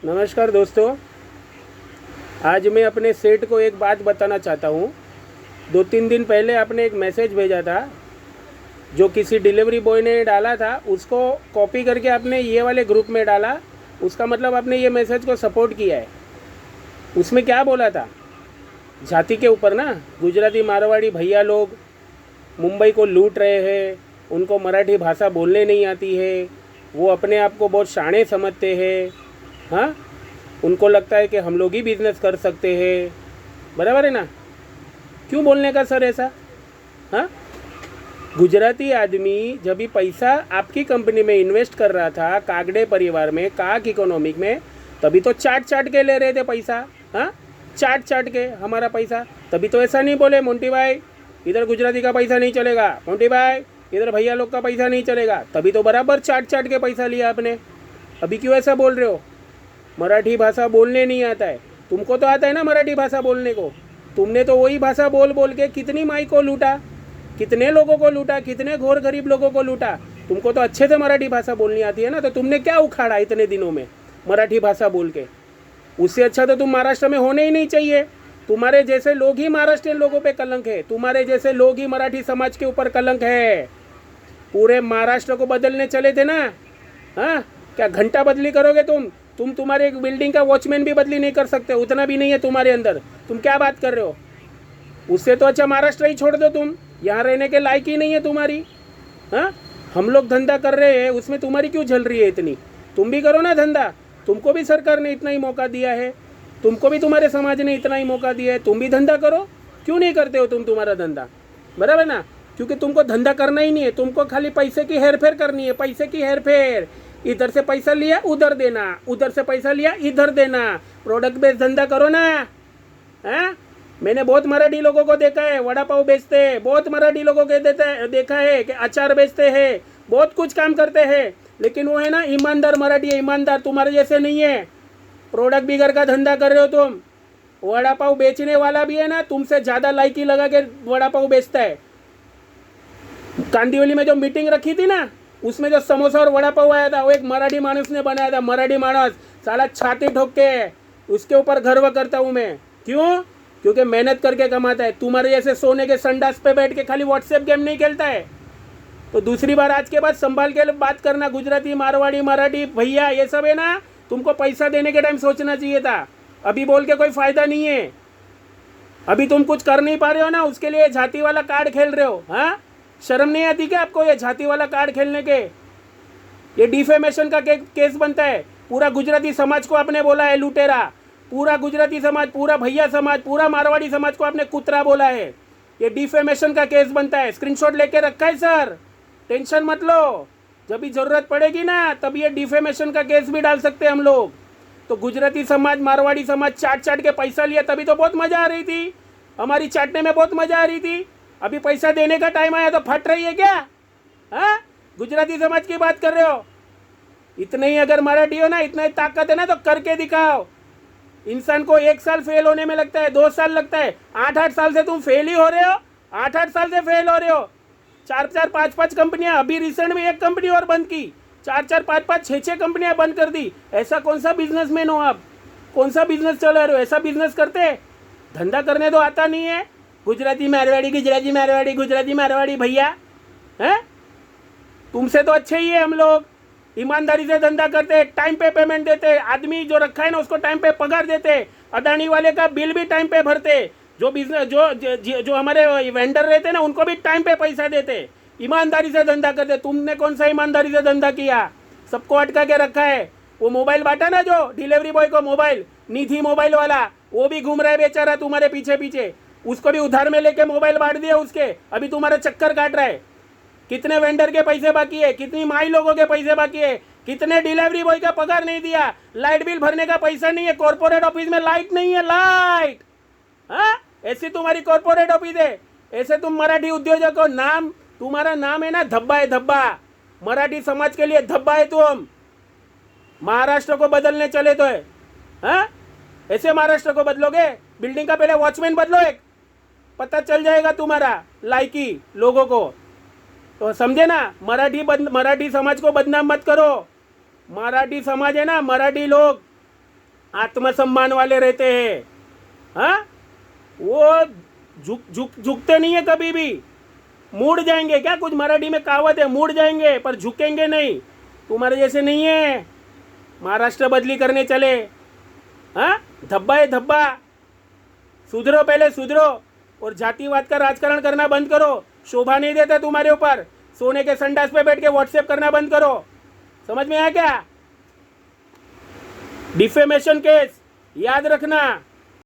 नमस्कार दोस्तों। आज मैं अपने सेठ को एक बात बताना चाहता हूँ। 2-3 दिन पहले आपने एक मैसेज भेजा था जो किसी डिलीवरी बॉय ने डाला था, उसको कॉपी करके आपने ये वाले ग्रुप में डाला। उसका मतलब आपने ये मैसेज को सपोर्ट किया है। उसमें क्या बोला था? जाति के ऊपर ना, गुजराती मारवाड़ी भैया लोग मुंबई को लूट रहे हैं, उनको मराठी भाषा बोलने नहीं आती है, वो अपने आप को बहुत शाणे समझते हैं। हाँ, उनको लगता है कि हम लोग ही बिजनेस कर सकते हैं। बराबर है ना? क्यों बोलने का सर ऐसा? हाँ, गुजराती आदमी जब भी पैसा आपकी कंपनी में इन्वेस्ट कर रहा था, कागड़े परिवार में, काक इकोनॉमिक में, तभी तो चाट चाट के ले रहे थे पैसा। हाँ, चाट चाट के हमारा पैसा। तभी तो ऐसा नहीं बोले मोंटी भाई इधर गुजराती का पैसा नहीं चलेगा, मोंटी भाई इधर भैया लोग का पैसा नहीं चलेगा। तभी तो बराबर चाट चाट के पैसा लिया आपने। अभी क्यों ऐसा बोल रहे हो? मराठी भाषा बोलने नहीं आता है। तुमको तो आता है ना मराठी भाषा बोलने को। तुमने तो वही भाषा बोल बोल के कितनी माई को लूटा, कितने लोगों को लूटा, कितने घोर गरीब लोगों को लूटा। तुमको तो अच्छे से मराठी भाषा बोलनी आती है ना, तो तुमने क्या उखाड़ा इतने दिनों में मराठी भाषा बोल के? उससे अच्छा तो तुम महाराष्ट्र में होने ही नहीं चाहिए। तुम्हारे जैसे लोग ही महाराष्ट्रियन लोगों पे कलंक है, तुम्हारे जैसे लोग ही मराठी समाज के ऊपर कलंक है। पूरे महाराष्ट्र को बदलने चले थे ना? हाँ, क्या घंटा बदली करोगे तुम तुम्हारे एक बिल्डिंग का वॉचमैन भी बदली नहीं कर सकते, उतना भी नहीं है तुम्हारे अंदर। तुम क्या बात कर रहे हो? उससे तो अच्छा महाराष्ट्र ही छोड़ दो, तुम यहाँ रहने के लायक ही नहीं है तुम्हारी। हाँ, हम लोग धंधा कर रहे हैं, उसमें तुम्हारी क्यों झल रही है इतनी? तुम भी करो ना धंधा। तुमको भी सरकार ने इतना ही मौका दिया है, तुमको भी तुम्हारे समाज ने इतना ही मौका दिया है, तुम भी धंधा करो। क्यों नहीं करते हो तुम तुम्हारा धंधा? बराबर ना? क्योंकि तुमको धंधा करना ही नहीं है, तुमको खाली पैसे की हेरफेर करनी है, पैसे की हेरफेर। इधर से पैसा लिया उधर देना, उधर से पैसा लिया इधर देना। प्रोडक्ट बेस्ड धंधा करो ना। हाँ, मैंने बहुत मराठी लोगों को देखा है वड़ा पाव बेचते हैं, बहुत मराठी लोगों को देखा है कि अचार बेचते हैं, बहुत कुछ काम करते हैं, लेकिन वो है ना ईमानदार मराठी है, ईमानदार। तुम्हारे जैसे नहीं है। प्रोडक्ट बिगर का धंधा कर रहे हो तुम। वड़ा पाव बेचने वाला भी है ना, तुमसे ज़्यादा लाइकी लगा के वड़ा पाव बेचता है। कांदिवली में जो मीटिंग रखी थी ना, उसमें जो समोसा और वड़ा पाव आया था, वो एक मराठी मानुस ने बनाया था। मराठी मानुस साला छाती ठोक के, उसके ऊपर गर्व करता हूँ मैं। क्यों? क्योंकि मेहनत करके कमाता है। तुम्हारे जैसे सोने के संडास पे बैठ के खाली व्हाट्सएप गेम नहीं खेलता है। तो दूसरी बार आज के बाद संभाल के बात करना। गुजराती मारवाड़ी मराठी भैया ये सब है ना, तुमको पैसा देने के टाइम सोचना चाहिए था। अभी बोल के कोई फायदा नहीं है। अभी तुम कुछ कर नहीं पा रहे हो ना, उसके लिए जाति वाला कार्ड खेल रहे हो। हाँ, शर्म नहीं आती क्या आपको ये जाति वाला कार्ड खेलने के? ये डिफेमेशन का केस बनता है। पूरा गुजराती समाज को आपने बोला है लुटेरा, पूरा गुजराती समाज, पूरा भैया समाज, पूरा मारवाड़ी समाज को आपने कुतरा बोला है। ये डिफेमेशन का केस बनता है। स्क्रीनशॉट लेके रखा है सर, टेंशन मत लो। जब भी जरूरत पड़ेगी ना, तब ये डिफेमेशन का केस भी डाल सकते हैं हम लोग। तो गुजराती समाज मारवाड़ी समाज चाट चाट के पैसा लिया, तभी तो बहुत मजा आ रही थी। हमारी चाटने में बहुत मजा आ रही थी। अभी पैसा देने का टाइम आया तो फट रही है क्या? हाँ, गुजराती समाज की बात कर रहे हो? इतने ही अगर मराठी हो ना, इतना ही ताकत है ना, तो करके दिखाओ। इंसान को 1 साल फेल होने में लगता है, 2 साल लगता है, 8-8 साल से तुम फेल ही हो रहे हो। 8-8 साल से फेल हो रहे हो। 4-4 5-5 कंपनियां, अभी रिसेंट में एक कंपनी और बंद की। 4-4 5-5 6-6 कंपनियां बंद कर दी। ऐसा कौन सा बिजनेसमैन हो आप? कौन सा बिजनेस चला रहे हो? ऐसा बिजनेस करते? धंधा करने तो आता नहीं है। गुजराती मारवाड़ी गुजराती मारवाड़ी गुजराती मारवाड़ी भैया हैं? तुमसे तो अच्छे ही है हम लोग। ईमानदारी से धंधा करते, टाइम पे पेमेंट देते, आदमी जो रखा है ना उसको टाइम पे पगार देते, अदानी वाले का बिल भी टाइम पे भरते, जो बिजनेस जो हमारे वेंडर रहते ना उनको भी टाइम पे पैसा देते, ईमानदारी से धंधा करते। तुमने कौन सा ईमानदारी से धंधा किया? सबको अटका के रखा है। वो मोबाइल बांटा ना जो डिलीवरी बॉय को, मोबाइल निधि मोबाइल वाला, वो भी घूम रहा है बेचारा तुम्हारे पीछे पीछे। उसको भी उधार में लेके मोबाइल बांट दिया उसके, अभी तुम्हारा चक्कर काट रहा है। कितने वेंडर के पैसे बाकी है, कितनी माई लोगों के पैसे बाकी है, कितने डिलीवरी बॉय का पगार नहीं दिया, लाइट बिल भरने का पैसा नहीं है, कॉर्पोरेट ऑफिस में लाइट नहीं है, लाइट। हाँ, ऐसी तुम्हारी कॉर्पोरेट ऑफिस है। ऐसे तुम मराठी उद्योजक हो। नाम तुम्हारा नाम है ना धब्बा है, धब्बा। मराठी समाज के लिए धब्बा है तुम। महाराष्ट्र को बदलने चले तो है। हाँ, ऐसे महाराष्ट्र को बदलोगे? बिल्डिंग का पहले वॉचमैन बदलो एक, पता चल जाएगा तुम्हारा लायकी लोगों को। तो समझे ना, मराठी समाज को बदनाम मत करो। मराठी समाज है ना, मराठी लोग आत्मसम्मान वाले रहते हैं। हाँ, वो झुकते नहीं है कभी भी। मुड़ जाएंगे क्या, कुछ मराठी में कहावत है, मुड़ जाएंगे पर झुकेंगे नहीं। तुम्हारे जैसे नहीं है महाराष्ट्र बदली करने चले। हाँ, धब्बा है धब्बा। सुधरो, पहले सुधरो और जातिवाद का राजकारण करना बंद करो। शोभा नहीं देता तुम्हारे ऊपर। सोने के संडास पे बैठ के व्हाट्सएप करना बंद करो। समझ में आया क्या? डिफेमेशन केस याद रखना।